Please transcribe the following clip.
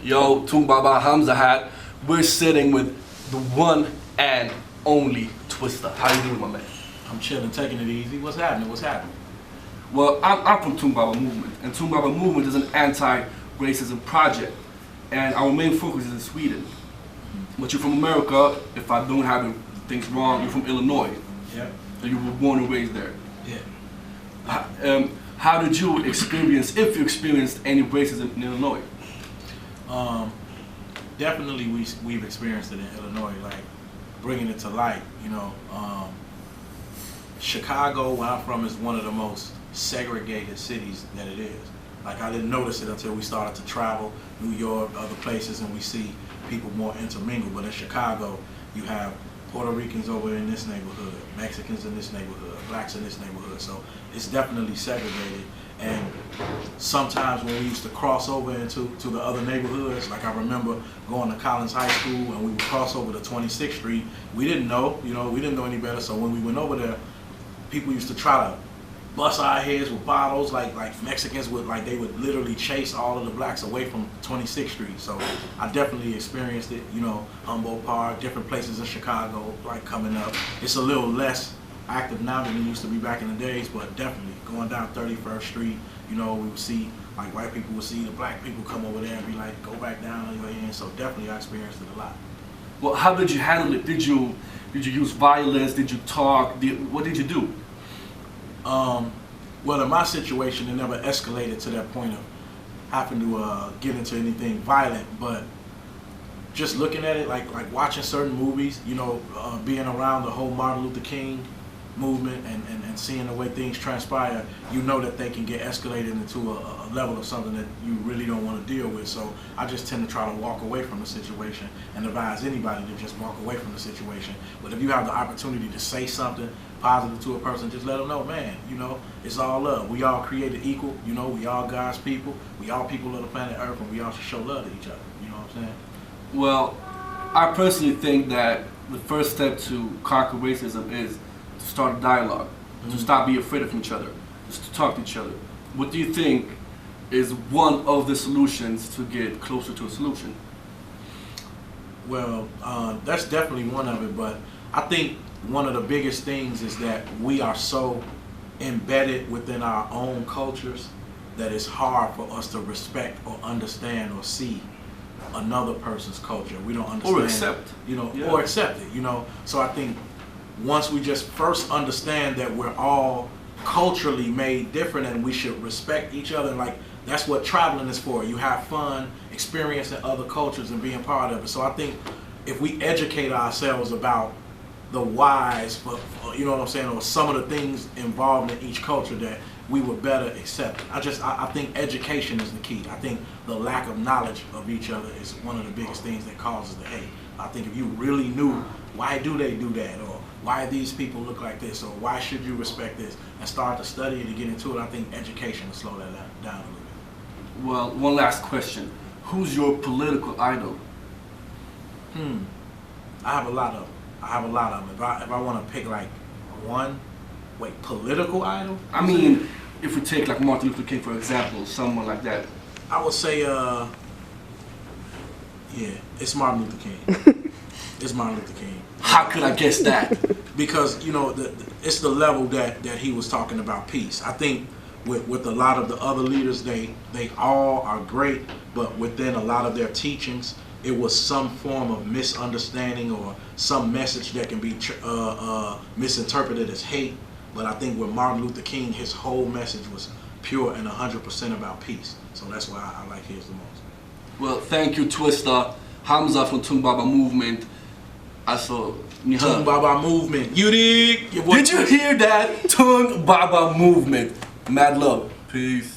Yo, Tung Baba Hamza hat. We're sitting with the one and only Twista. How you doing, my man? I'm chilling, taking it easy. What's happening? What's happening? Well, I'm from Tung Baba Movement, and Tung Baba Movement is an anti-racism project, and our main focus is in Sweden. But you're from America. If I don't have things wrong, you're from Illinois. Yeah. So you were born and raised there. Yeah. How did you experience, if you experienced any racism in Illinois? Definitely we've experienced it in Illinois, like bringing it to light, you know. Chicago, where I'm from, is one of the most segregated cities that it is. Like, I didn't notice it until we started to travel New York, other places, and we see people more intermingled. But in Chicago, you have Puerto Ricans over in this neighborhood, Mexicans in this neighborhood, blacks in this neighborhood. So it's definitely segregated. And sometimes when we used to cross over into the other neighborhoods, like I remember going to Collins High School and we would cross over to 26th Street. We didn't know, we didn't know any better. So when we went over there, people used to try to bust our heads with bottles, like Mexicans would, like they would literally chase all of the blacks away from 26th Street. So I definitely experienced it, Humboldt Park, different places in Chicago, like coming up. It's a little less active now than it used to be back in the days, but definitely going down 31st Street, we would see, like white people would see the black people come over there and be like, go back down on your end. So definitely I experienced it a lot. Well, how did you handle it? Did you use violence? Did you talk? What did you do? Well, in my situation, it never escalated to that point of having to get into anything violent, but just looking at it, like watching certain movies, being around the whole Martin Luther King movement and seeing the way things transpire, that they can get escalated into a level of something that you really don't want to deal with. So I just tend to try to walk away from the situation and advise anybody to just walk away from the situation. But if you have the opportunity to say something positive to a person, just let them know, man, it's all love. We all created equal, we all God's people. We all people of the planet Earth, and we all should show love to each other. You know what I'm saying? Well, I personally think that the first step to conquer racism is to start a dialogue, to stop being afraid of each other, just to talk to each other. What do you think is one of the solutions to get closer to a solution? Well, that's definitely one of it, but I think one of the biggest things is that we are so embedded within our own cultures that it's hard for us to respect or understand or see another person's culture. We don't understand. Or accept. Or accept it, So I think once we just first understand that we're all culturally made different and we should respect each other, like that's what traveling is for. You have fun experiencing other cultures and being part of it. So I think if we educate ourselves about the whys, or some of the things involved in each culture, that we would better accept it. I think education is the key. I think the lack of knowledge of each other is one of the biggest things that causes the hate. I think if you really knew why do they do that, or why these people look like this, or why should you respect this, and start to study it and get into it, I think education will slow that down a little bit. Well, one last question. Who's your political idol? I have a lot of them. If I want to pick like one, political idol? I mean, if we take like Martin Luther King for example, someone like that. I would say, it's Martin Luther King. It's Martin Luther King. How could I guess that? Because it's the level that he was talking about peace. I think with a lot of the other leaders, they all are great, but within a lot of their teachings, it was some form of misunderstanding or some message that can be misinterpreted as hate. But I think with Martin Luther King, his whole message was pure and 100% about peace. So that's why I like his the most. Well, thank you, Twista. Hamza from Tung Baba Movement. Tung Baba Movement. Did you hear that? Tung Baba Movement. Mad love. Peace.